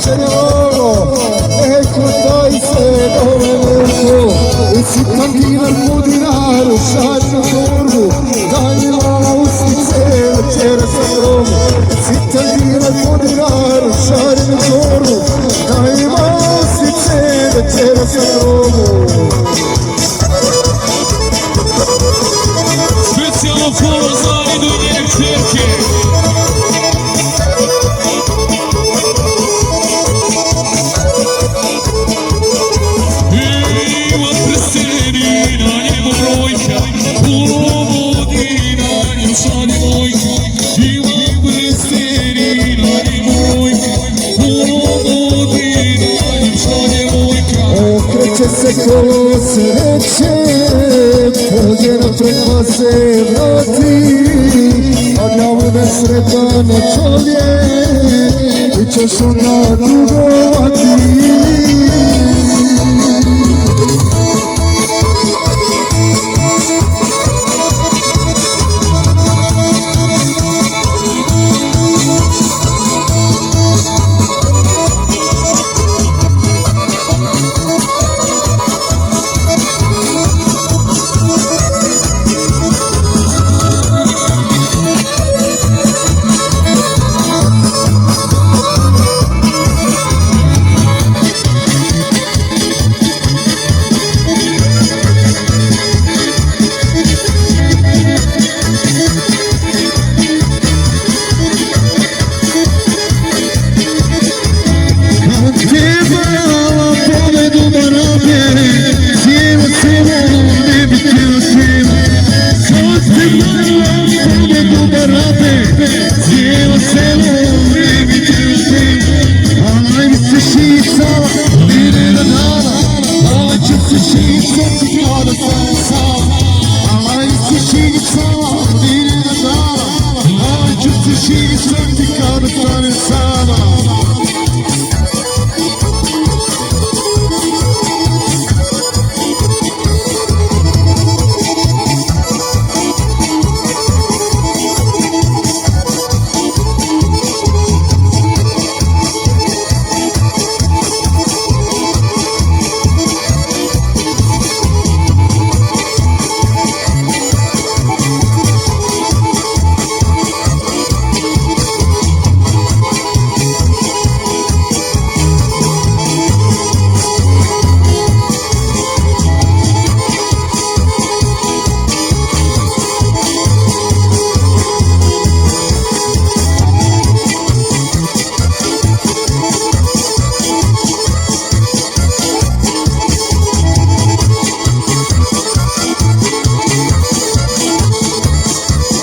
željo, eko daj se dole neko, sitan dinar po dinaru, šaljnu torbu, daj mala ustice, večera sa grobu. Sitan dinar po dinaru, šaljnu torbu, daj mala ustice, večera sa grobu. Specijalno pozvani do njene čerke. Ima prsteni na njemu brojka, polomodi na njem šalje mojka. Ima prsteni na njemu brojka, polomodi na njem šalje mojka. Okreće se kolo sreće, pođena prema se vrati, a ja bude sretan čovjek, ti ćeš onda dugovati.